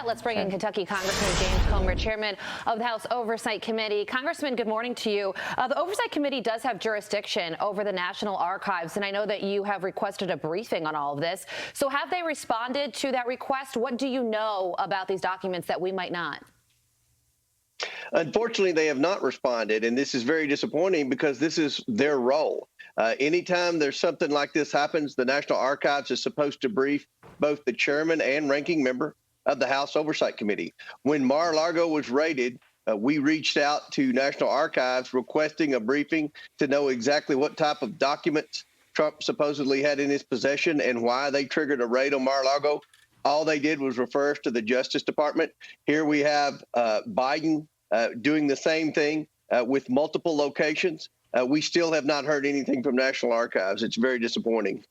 Let's bring in Kentucky Congressman James Comer, chairman of the House Oversight Committee. Congressman, good morning to you. The Oversight Committee does have jurisdiction over the National Archives, and I know that you have requested a briefing on all of this. So have they responded to that request? What do you know about these documents that we might not? Unfortunately, they have not responded, and this is very disappointing because this is their role. Anytime there's something like this happens, the National Archives is supposed to brief both the chairman and ranking member of the House Oversight Committee. When Mar-a-Lago was raided, we reached out to National Archives requesting a briefing to know exactly what type of documents Trump supposedly had in his possession and why they triggered a raid on Mar-a-Lago. All they did was refer us to the Justice Department. Here we have Biden doing the same thing with multiple locations. We still have not heard anything from National Archives. It's very disappointing.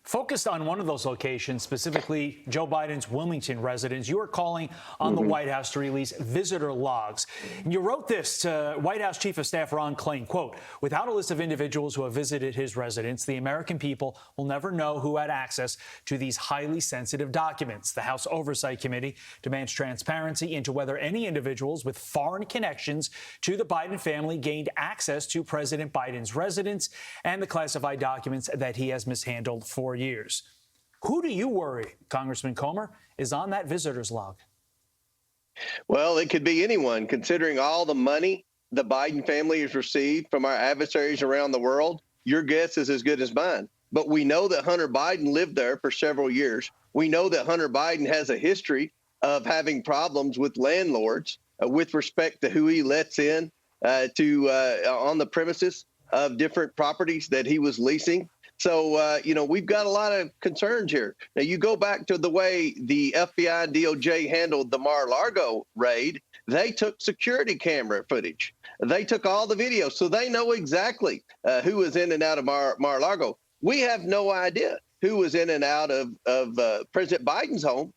Focused on one of those locations, specifically Joe Biden's Wilmington residence, you are calling on the White House to release visitor logs. And you wrote this to White House Chief of Staff Ron Klain, quote, "Without a list of individuals who have visited his residence, the American people will never know who had access to these highly sensitive documents. The House Oversight Committee demands transparency into whether any individuals with foreign connections to the Biden family gained access to President Biden's residence and the classified documents that he has mishandled for years." Who do you worry, Congressman Comer, is on that visitor's log? Well, it could be anyone, considering all the money the Biden family has received from our adversaries around the world. Your guess is as good as mine. But we know that Hunter Biden lived there for several years. We know that Hunter Biden has a history of having problems with landlords with respect to who he lets in on the premises of different properties that he was leasing. So, we've got a lot of concerns here. Now, you go back to the way the FBI and DOJ handled the Mar-a-Lago raid. They took security camera footage. They took all the videos, so they know exactly who was in and out of Mar-a-Lago. We have no idea who was in and out of President Biden's home.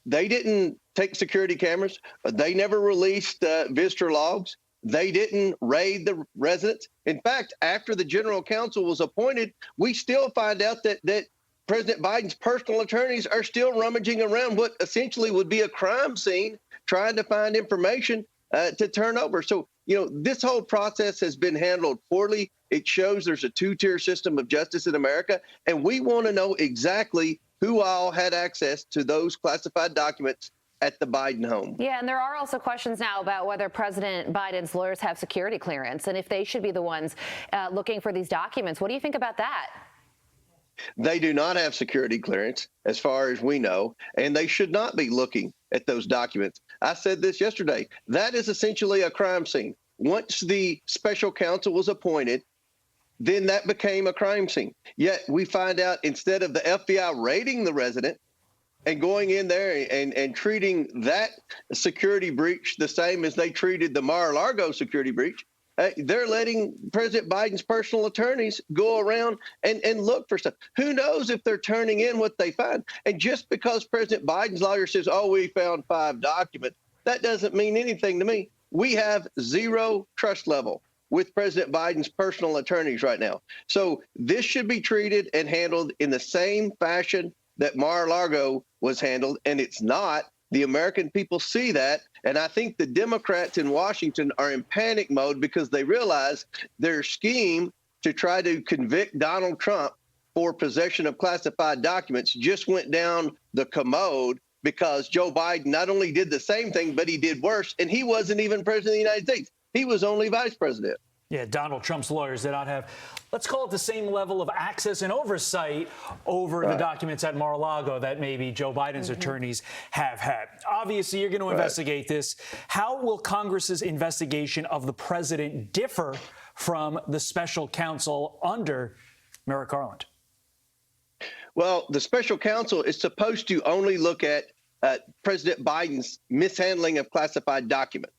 They didn't take security cameras. They never released visitor logs. They didn't raid the residence. In fact, after the general counsel was appointed, we still find out that President Biden's personal attorneys are still rummaging around what essentially would be a crime scene, trying to find information to turn over. So, this whole process has been handled poorly. It shows there's a two-tier system of justice in America, and we want to know exactly who all had access to those classified documents at the Biden home. Yeah, and there are also questions now about whether President Biden's lawyers have security clearance and if they should be the ones looking for these documents. What do you think about that? They do not have security clearance, as far as we know, and they should not be looking at those documents. I said this yesterday. That is essentially a crime scene. Once the special counsel was appointed, then that became a crime scene. Yet we find out instead of the FBI raiding the resident and going in there and treating that security breach the same as they treated the Mar-a-Lago security breach, they're letting President Biden's personal attorneys go around and look for stuff. Who knows if they're turning in what they find? And just because President Biden's lawyer says, "Oh, we found 5 documents," that doesn't mean anything to me. We have zero trust level with President Biden's personal attorneys right now. So this should be treated and handled in the same fashion that Mar-a-Lago was handled, and it's not. The American people see that, and I think the Democrats in Washington are in panic mode because they realize their scheme to try to convict Donald Trump for possession of classified documents just went down the commode because Joe Biden not only did the same thing, but he did worse, and he wasn't even president of the United States. He was only vice president. Yeah, Donald Trump's lawyers did not have, let's call it the same level of access and oversight over the documents at Mar-a-Lago that maybe Joe Biden's attorneys have had. Obviously, you're going to investigate this. How will Congress's investigation of the president differ from the special counsel under Merrick Garland? Well, the special counsel is supposed to only look at President Biden's mishandling of classified documents.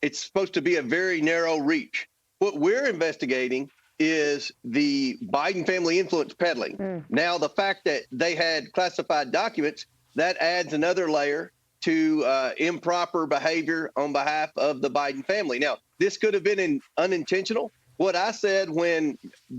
It's supposed to be a very narrow reach. What we're investigating is the Biden family influence peddling. Now, the fact that they had classified documents, that adds another layer to improper behavior on behalf of the Biden family. Now, this could have been unintentional. What I said when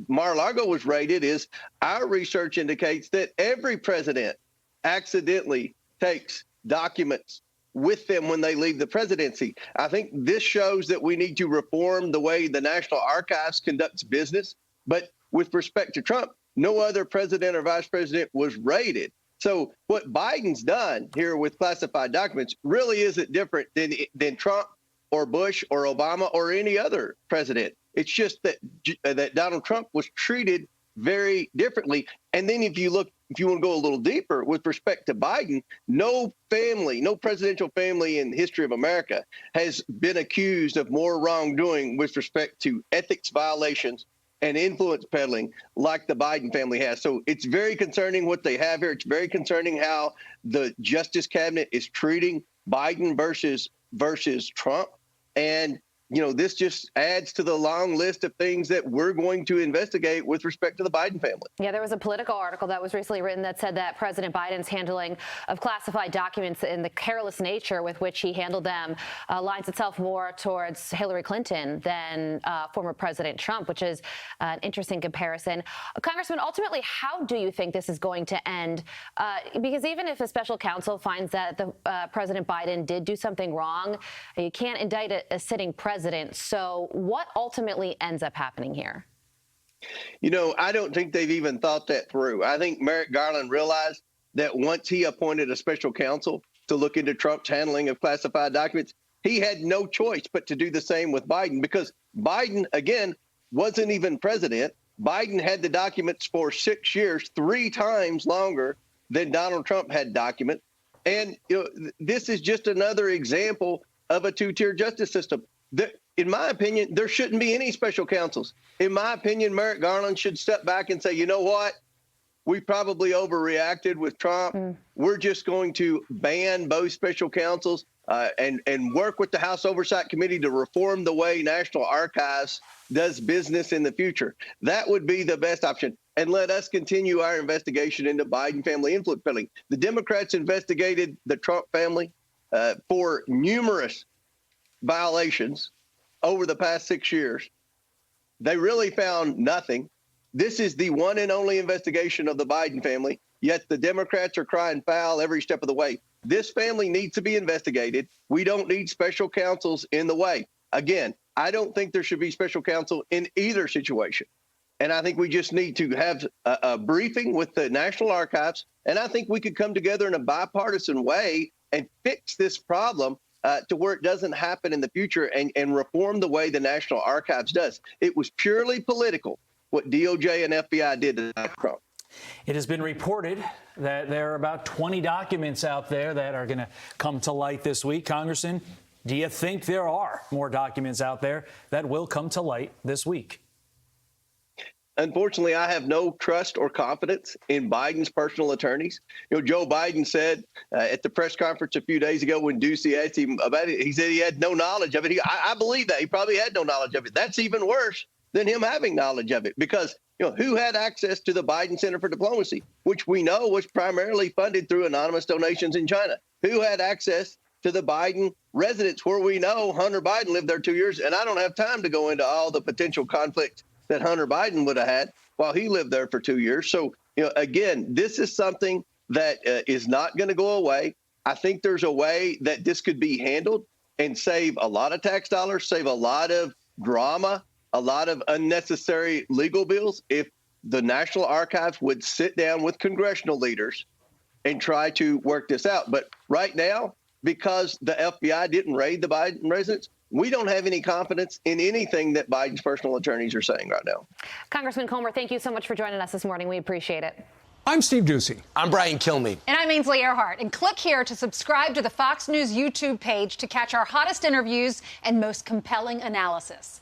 Mar-a-Lago was raided is our research indicates that every president accidentally takes documents with them when they leave the presidency. I think this shows that we need to reform the way the National Archives conducts business. But with respect to Trump, no other president or vice president was raided. So what Biden's done here with classified documents really isn't different than Trump or Bush or Obama or any other president. It's just that Donald Trump was treated very differently. And then if you want to go a little deeper with respect to Biden, no presidential family in the history of America has been accused of more wrongdoing with respect to ethics violations and influence peddling like the Biden family has. So it's very concerning what they have here. It's very concerning how the Justice Cabinet is treating Biden versus Trump. And this just adds to the long list of things that we're going to investigate with respect to the Biden family. Yeah, there was a Politico article that was recently written that said that President Biden's handling of classified documents and the careless nature with which he handled them lines itself more towards Hillary Clinton than former President Trump, which is an interesting comparison. Congressman, ultimately, how do you think this is going to end? Because even if a special counsel finds that President Biden did do something wrong, you can't indict a sitting president. So what ultimately ends up happening here? I don't think they've even thought that through. I think Merrick Garland realized that once he appointed a special counsel to look into Trump's handling of classified documents, he had no choice but to do the same with Biden, because Biden, again, wasn't even president. Biden had the documents for 6 years, 3 times longer than Donald Trump had documents. And this is just another example of a two-tier justice system. In my opinion, there shouldn't be any special counsels. In my opinion, Merrick Garland should step back and say, you know what? We probably overreacted with Trump. We're just going to ban both special counsels and work with the House Oversight Committee to reform the way National Archives does business in the future. That would be the best option. And let us continue our investigation into Biden family influence peddling. The Democrats investigated the Trump family for numerous violations over the past 6 years. They really found nothing. This is the one and only investigation of the Biden family, yet the Democrats are crying foul every step of the way. This family needs to be investigated. We don't need special counsels in the way. Again, I don't think there should be special counsel in either situation. And I think we just need to have a briefing with the National Archives. And I think we could come together in a bipartisan way and fix this problem to where it doesn't happen in the future, and reform the way the National Archives does. It was purely political what DOJ and FBI did to Trump. It has been reported that there are about 20 documents out there that are going to come to light this week. Congressman, do you think there are more documents out there that will come to light this week? Unfortunately, I have no trust or confidence in Biden's personal attorneys. Joe Biden said at the press conference a few days ago when Ducey asked him about it, he said he had no knowledge of it. I believe that. He probably had no knowledge of it. That's even worse than him having knowledge of it, because who had access to the Biden Center for Diplomacy, which we know was primarily funded through anonymous donations in China? Who had access to the Biden residence, where we know Hunter Biden lived there 2 years? And I don't have time to go into all the potential conflicts that Hunter Biden would have had while he lived there for 2 years. So, again, this is something that is not going to go away. I think there's a way that this could be handled and save a lot of tax dollars, save a lot of drama, a lot of unnecessary legal bills, if the National Archives would sit down with congressional leaders and try to work this out. But right now, because the FBI didn't raid the Biden residence, we don't have any confidence in anything that Biden's personal attorneys are saying right now. Congressman Comer, thank you so much for joining us this morning. We appreciate it. I'm Steve Ducey. I'm Brian Kilmeade. And I'm Ainsley Earhart. And click here to subscribe to the Fox News YouTube page to catch our hottest interviews and most compelling analysis.